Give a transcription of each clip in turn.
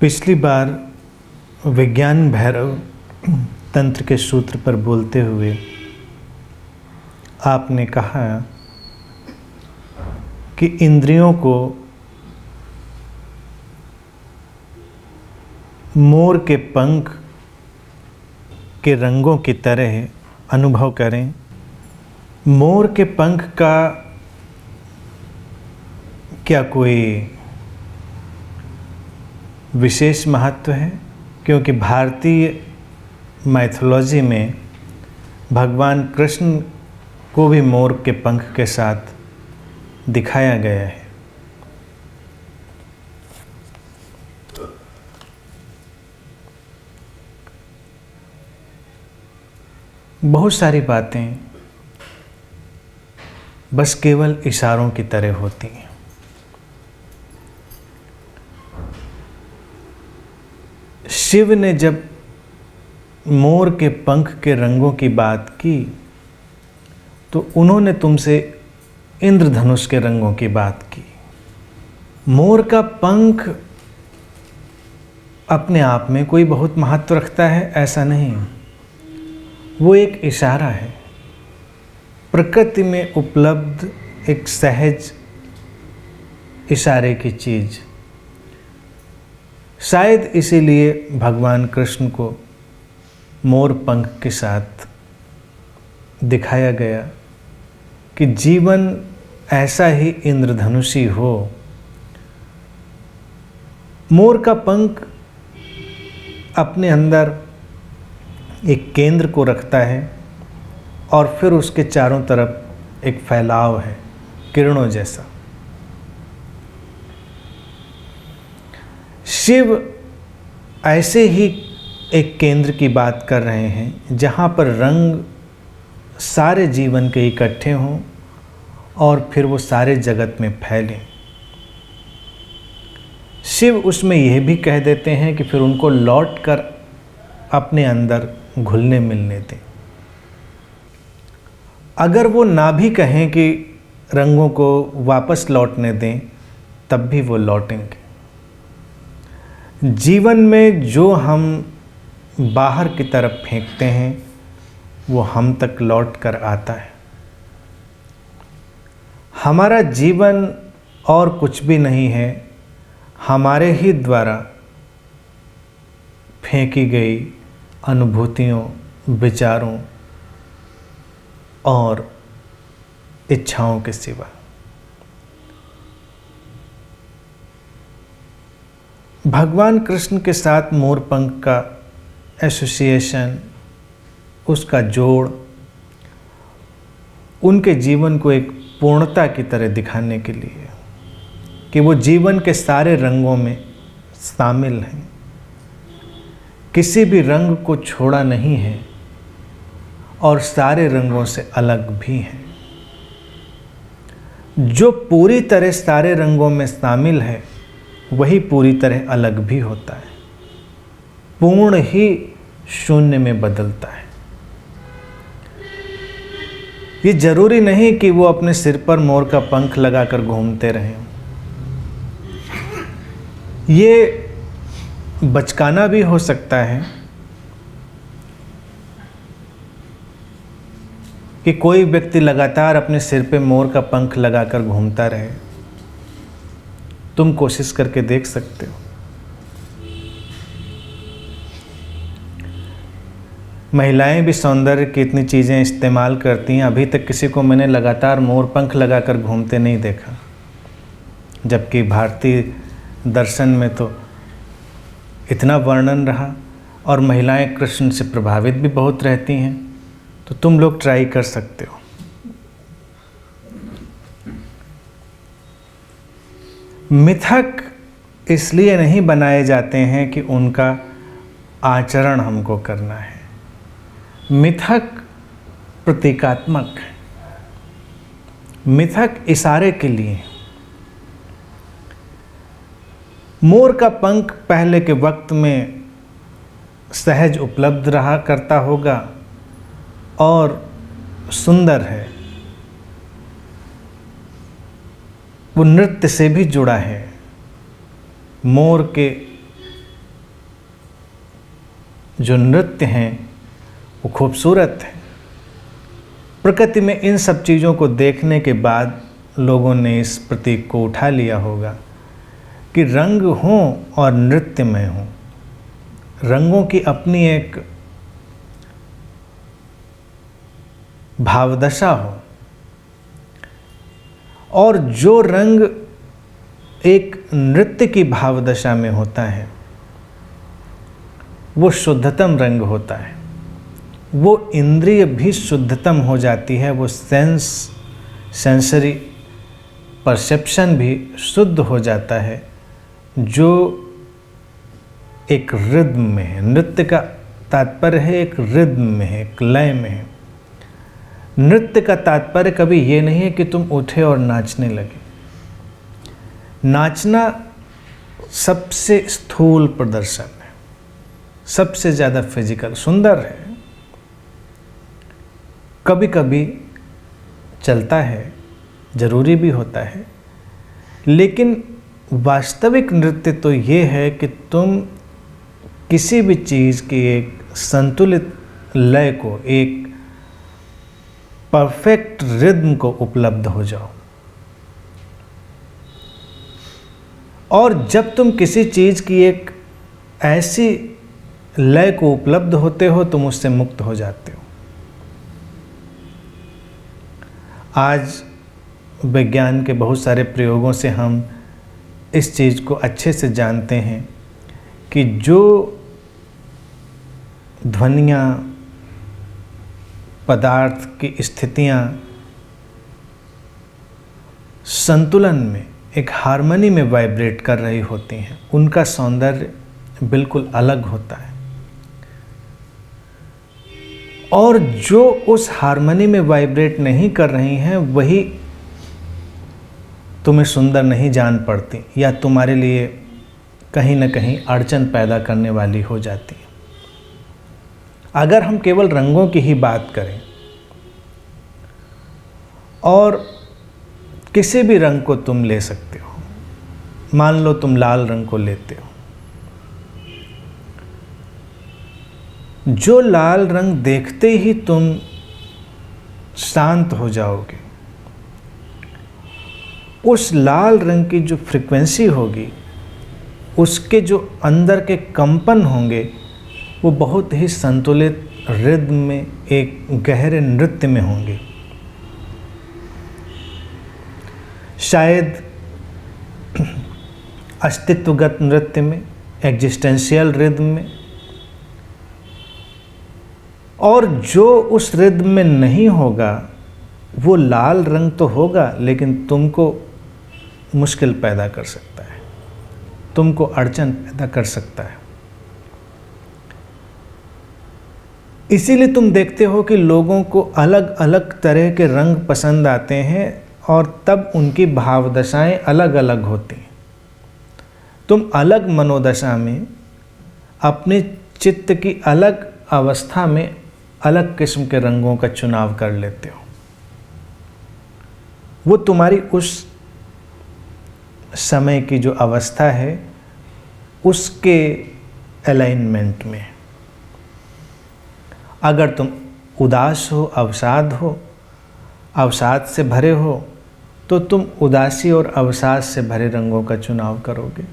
पिछली बार विज्ञान भैरव तंत्र के सूत्र पर बोलते हुए आपने कहा कि इंद्रियों को मोर के पंख के रंगों की तरह अनुभव करें। मोर के पंख का क्या कोई विशेष महत्व है? क्योंकि भारतीय माइथोलॉजी में भगवान कृष्ण को भी मोर के पंख के साथ दिखाया गया है। बहुत सारी बातें बस केवल इशारों की तरह होती हैं। शिव ने जब मोर के पंख के रंगों की बात की तो उन्होंने तुमसे इंद्रधनुष के रंगों की बात की। मोर का पंख अपने आप में कोई बहुत महत्व रखता है ऐसा नहीं, वो एक इशारा है, प्रकृति में उपलब्ध एक सहज इशारे की चीज़। शायद इसीलिए भगवान कृष्ण को मोर पंख के साथ दिखाया गया कि जीवन ऐसा ही इंद्रधनुषी हो। मोर का पंख अपने अंदर एक केंद्र को रखता है और फिर उसके चारों तरफ एक फैलाव है किरणों जैसा। शिव ऐसे ही एक केंद्र की बात कर रहे हैं जहाँ पर रंग सारे जीवन के इकट्ठे हों और फिर वो सारे जगत में फैलें। शिव उसमें यह भी कह देते हैं कि फिर उनको लौट कर अपने अंदर घुलने मिलने दें। अगर वो ना भी कहें कि रंगों को वापस लौटने दें तब भी वो लौटेंगे। जीवन में जो हम बाहर की तरफ फेंकते हैं वो हम तक लौट कर आता है। हमारा जीवन और कुछ भी नहीं है, हमारे ही द्वारा फेंकी गई अनुभूतियों, विचारों और इच्छाओं के सिवा। भगवान कृष्ण के साथ मोरपंख का एसोसिएशन, उसका जोड़ उनके जीवन को एक पूर्णता की तरह दिखाने के लिए कि वो जीवन के सारे रंगों में शामिल हैं, किसी भी रंग को छोड़ा नहीं है और सारे रंगों से अलग भी हैं। जो पूरी तरह सारे रंगों में शामिल है वही पूरी तरह अलग भी होता है, पूर्ण ही शून्य में बदलता है। ये जरूरी नहीं कि वो अपने सिर पर मोर का पंख लगाकर घूमते रहें। ये बचकाना भी हो सकता है कि कोई व्यक्ति लगातार अपने सिर पे मोर का पंख लगाकर घूमता रहे। तुम कोशिश करके देख सकते हो। महिलाएं भी सौंदर्य की इतनी चीज़ें इस्तेमाल करती हैं, अभी तक किसी को मैंने लगातार मोर पंख लगाकर घूमते नहीं देखा। जबकि भारतीय दर्शन में तो इतना वर्णन रहा और महिलाएं कृष्ण से प्रभावित भी बहुत रहती हैं। तो तुम लोग ट्राई कर सकते हो। मिथक इसलिए नहीं बनाए जाते हैं कि उनका आचरण हमको करना है। मिथक प्रतीकात्मक है, मिथक इशारे के लिए। मोर का पंख पहले के वक्त में सहज उपलब्ध रहा करता होगा और सुंदर है, वो नृत्य से भी जुड़ा है। मोर के जो नृत्य हैं वो खूबसूरत है। प्रकृति में इन सब चीज़ों को देखने के बाद लोगों ने इस प्रतीक को उठा लिया होगा कि रंग हों और नृत्यमय हों। रंगों की अपनी एक भावदशा हो, और जो रंग एक नृत्य की भावदशा में होता है वो शुद्धतम रंग होता है। वो इंद्रिय भी शुद्धतम हो जाती है, वो सेंसरी परसेप्शन भी शुद्ध हो जाता है, जो एक रिद्म में है। नृत्य का तात्पर्य है एक रिद्म में है, एक लय में है। नृत्य का तात्पर्य कभी ये नहीं है कि तुम उठे और नाचने लगे। नाचना सबसे स्थूल प्रदर्शन है, सबसे ज़्यादा फिजिकल, सुंदर है, कभी कभी चलता है, जरूरी भी होता है, लेकिन वास्तविक नृत्य तो ये है कि तुम किसी भी चीज़ की एक संतुलित लय को, एक परफेक्ट रिद्म को उपलब्ध हो जाओ। और जब तुम किसी चीज़ की एक ऐसी लय को उपलब्ध होते हो तुम उससे मुक्त हो जाते हो। आज विज्ञान के बहुत सारे प्रयोगों से हम इस चीज़ को अच्छे से जानते हैं कि जो ध्वनियाँ, पदार्थ की स्थितियाँ संतुलन में, एक हार्मनी में वाइब्रेट कर रही होती हैं, उनका सौंदर्य बिल्कुल अलग होता है। और जो उस हार्मनी में वाइब्रेट नहीं कर रही हैं वही तुम्हें सुंदर नहीं जान पड़ती, या तुम्हारे लिए कहीं ना कहीं अड़चन पैदा करने वाली हो जाती है। अगर हम केवल रंगों की ही बात करें और किसी भी रंग को तुम ले सकते हो, मान लो तुम लाल रंग को लेते हो, जो लाल रंग देखते ही तुम शांत हो जाओगे, उस लाल रंग की जो फ्रीक्वेंसी होगी, उसके जो अंदर के कंपन होंगे वो बहुत ही संतुलित रिद्म में, एक गहरे नृत्य में होंगे। शायद अस्तित्वगत नृत्य में, एग्जिस्टेंशियल रिद्म में। और जो उस रिद्म में नहीं होगा वो लाल रंग तो होगा लेकिन तुमको मुश्किल पैदा कर सकता है, तुमको अड़चन पैदा कर सकता है। इसीलिए तुम देखते हो कि लोगों को अलग अलग तरह के रंग पसंद आते हैं और तब उनकी भावदशाएं अलग अलग होती हैं। तुम अलग मनोदशा में, अपने चित्त की अलग अवस्था में अलग किस्म के रंगों का चुनाव कर लेते हो। वो तुम्हारी उस समय की जो अवस्था है उसके अलाइनमेंट में। अगर तुम उदास हो, अवसाद से भरे हो, तो तुम उदासी और अवसाद से भरे रंगों का चुनाव करोगे।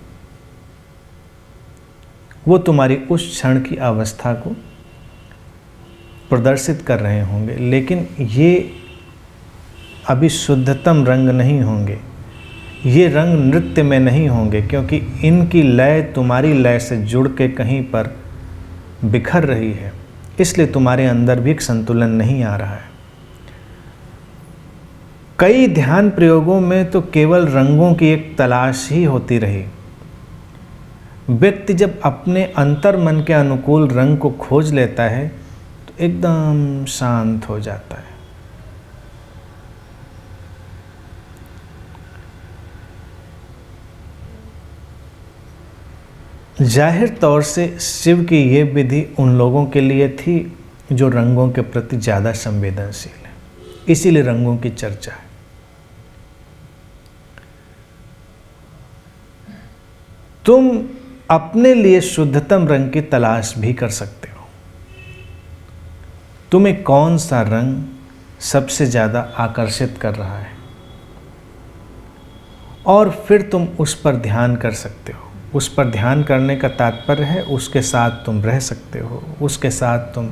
वो तुम्हारी उस क्षण की अवस्था को प्रदर्शित कर रहे होंगे, लेकिन ये अभी शुद्धतम रंग नहीं होंगे, ये रंग नृत्य में नहीं होंगे, क्योंकि इनकी लय तुम्हारी लय से जुड़ के कहीं पर बिखर रही है, इसलिए तुम्हारे अंदर भी एक संतुलन नहीं आ रहा है। कई ध्यान प्रयोगों में तो केवल रंगों की एक तलाश ही होती रही। व्यक्ति जब अपने अंतर मन के अनुकूल रंग को खोज लेता है तो एकदम शांत हो जाता है। जाहिर तौर से शिव की ये विधि उन लोगों के लिए थी जो रंगों के प्रति ज़्यादा संवेदनशील है, इसीलिए रंगों की चर्चा है। तुम अपने लिए शुद्धतम रंग की तलाश भी कर सकते हो। तुम्हें कौन सा रंग सबसे ज़्यादा आकर्षित कर रहा है, और फिर तुम उस पर ध्यान कर सकते हो। उस पर ध्यान करने का तात्पर्य है उसके साथ तुम रह सकते हो, उसके साथ तुम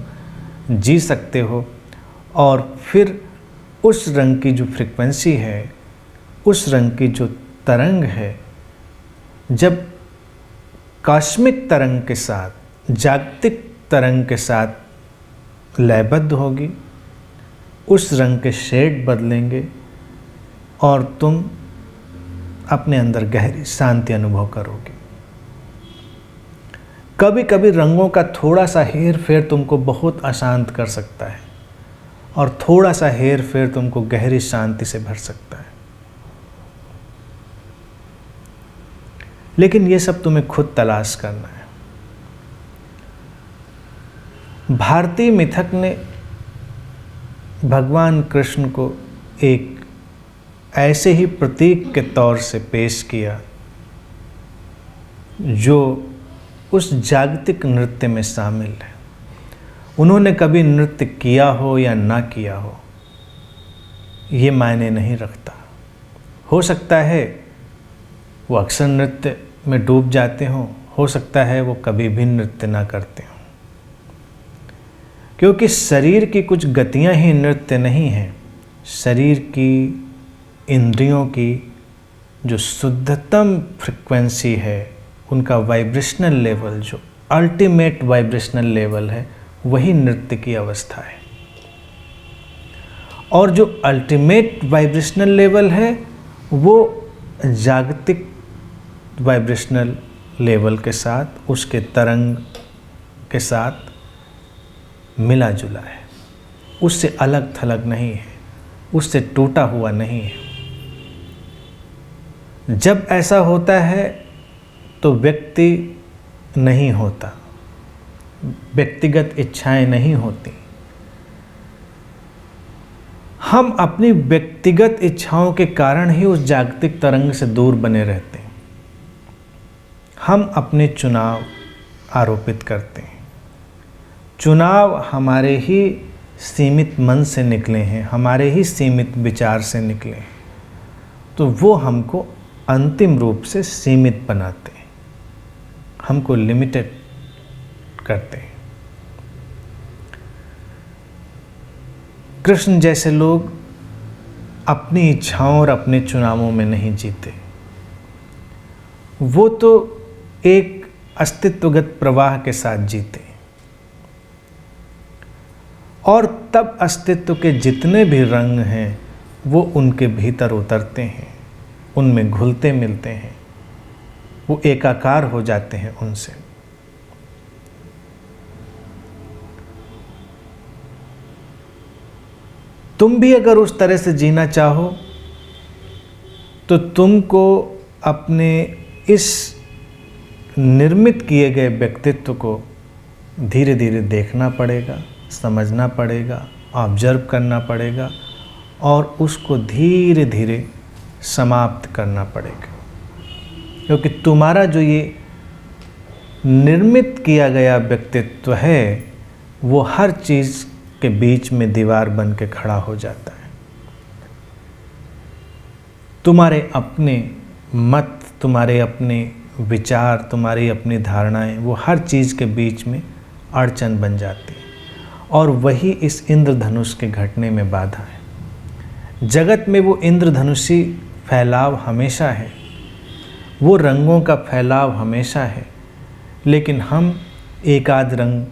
जी सकते हो, और फिर उस रंग की जो फ्रीक्वेंसी है, उस रंग की जो तरंग है, जब कॉस्मिक तरंग के साथ, जागतिक तरंग के साथ लयबद्ध होगी, उस रंग के शेड बदलेंगे और तुम अपने अंदर गहरी शांति अनुभव करोगे। कभी कभी रंगों का थोड़ा सा हेर फेर तुमको बहुत अशांत कर सकता है, और थोड़ा सा हेर फेर तुमको गहरी शांति से भर सकता है। लेकिन ये सब तुम्हें खुद तलाश करना है। भारतीय मिथक ने भगवान कृष्ण को एक ऐसे ही प्रतीक के तौर से पेश किया जो उस जागतिक नृत्य में शामिल है। उन्होंने कभी नृत्य किया हो या ना किया हो, ये मायने नहीं रखता। हो सकता है वो अक्सर नृत्य में डूब जाते हों, हो सकता है वो कभी भी नृत्य ना करते हों, क्योंकि शरीर की कुछ गतियां ही नृत्य नहीं हैं। शरीर की, इंद्रियों की जो शुद्धतम फ्रिक्वेंसी है, उनका वाइब्रेशनल लेवल, जो अल्टीमेट वाइब्रेशनल लेवल है, वही नृत्य की अवस्था है। और जो अल्टीमेट वाइब्रेशनल लेवल है वो जागतिक वाइब्रेशनल लेवल के साथ, उसके तरंग के साथ मिला जुला है, उससे अलग थलग नहीं है, उससे टूटा हुआ नहीं है। जब ऐसा होता है तो व्यक्ति नहीं होता, व्यक्तिगत इच्छाएं नहीं होती। हम अपनी व्यक्तिगत इच्छाओं के कारण ही उस जागतिक तरंग से दूर बने रहते हैं। हम अपने चुनाव आरोपित करते हैं। चुनाव हमारे ही सीमित मन से निकले हैं, हमारे ही सीमित विचार से निकले हैं, तो वो हमको अंतिम रूप से सीमित बनाते हैं, हमको लिमिटेड करते हैं। कृष्ण जैसे लोग अपनी इच्छाओं और अपने चुनावों में नहीं जीते। वो तो एक अस्तित्वगत प्रवाह के साथ जीते, और तब अस्तित्व के जितने भी रंग हैं वो उनके भीतर उतरते हैं, उनमें घुलते मिलते हैं, वो एकाकार हो जाते हैं उनसे। तुम भी अगर उस तरह से जीना चाहो तो तुमको अपने इस निर्मित किए गए व्यक्तित्व को धीरे धीरे देखना पड़ेगा, समझना पड़ेगा, ऑब्जर्व करना पड़ेगा, और उसको धीरे धीरे समाप्त करना पड़ेगा। क्योंकि तुम्हारा जो ये निर्मित किया गया व्यक्तित्व है वो हर चीज़ के बीच में दीवार बन के खड़ा हो जाता है। तुम्हारे अपने मत, तुम्हारे अपने विचार, तुम्हारी अपनी धारणाएं, वो हर चीज़ के बीच में अड़चन बन जाती है, और वही इस इंद्रधनुष के घटने में बाधा है। जगत में वो इंद्रधनुषी फैलाव हमेशा है, वो रंगों का फैलाव हमेशा है, लेकिन हम एकाध रंग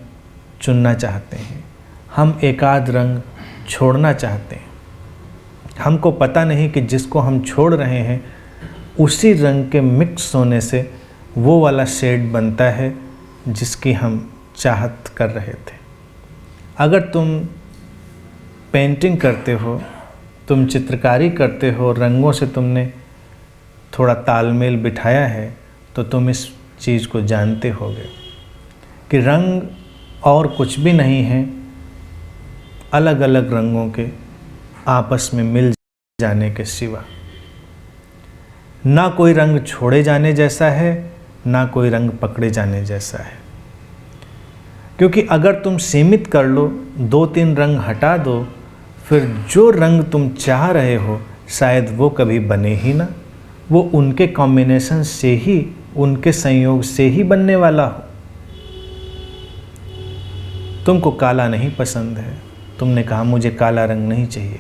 चुनना चाहते हैं, हम एकाध रंग छोड़ना चाहते हैं। हमको पता नहीं कि जिसको हम छोड़ रहे हैं उसी रंग के मिक्स होने से वो वाला शेड बनता है जिसकी हम चाहत कर रहे थे। अगर तुम पेंटिंग करते हो, तुम चित्रकारी करते हो, रंगों से तुमने थोड़ा तालमेल बिठाया है, तो तुम इस चीज़ को जानते होगे कि रंग और कुछ भी नहीं है, अलग अलग रंगों के आपस में मिल जाने के सिवा। ना कोई रंग छोड़े जाने जैसा है, ना कोई रंग पकड़े जाने जैसा है। क्योंकि अगर तुम सीमित कर लो, 2-3 रंग हटा दो, फिर जो रंग तुम चाह रहे हो शायद वो कभी बने ही ना। वो उनके कॉम्बिनेशन से ही, उनके संयोग से ही बनने वाला हो। तुमको काला नहीं पसंद है, तुमने कहा मुझे काला रंग नहीं चाहिए,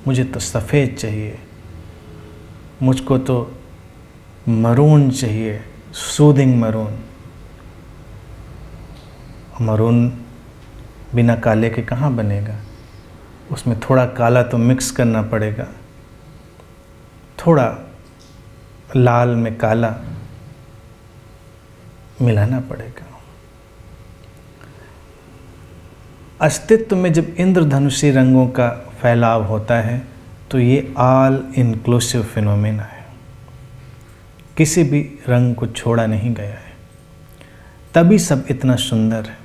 मुझे तो सफ़ेद चाहिए, मुझको तो मरून चाहिए, सूदिंग मरून। मरून बिना काले के कहाँ बनेगा? उसमें थोड़ा काला तो मिक्स करना पड़ेगा, थोड़ा लाल में काला मिलाना पड़ेगा। अस्तित्व में जब इंद्रधनुषी रंगों का फैलाव होता है तो ये ऑल इंक्लूसिव फिनोमेना है, किसी भी रंग को छोड़ा नहीं गया है। तभी सब इतना सुंदर है।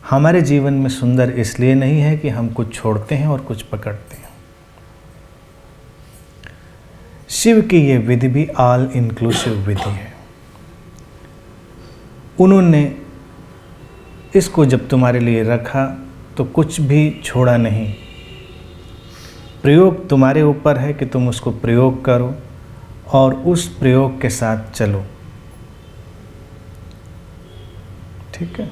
हमारे जीवन में सुंदर इसलिए नहीं है कि हम कुछ छोड़ते हैं और कुछ पकड़ते हैं। शिव की ये विधि भी ऑल इंक्लूसिव विधि है। उन्होंने इसको जब तुम्हारे लिए रखा तो कुछ भी छोड़ा नहीं। प्रयोग तुम्हारे ऊपर है कि तुम उसको प्रयोग करो और उस प्रयोग के साथ चलो। ठीक है।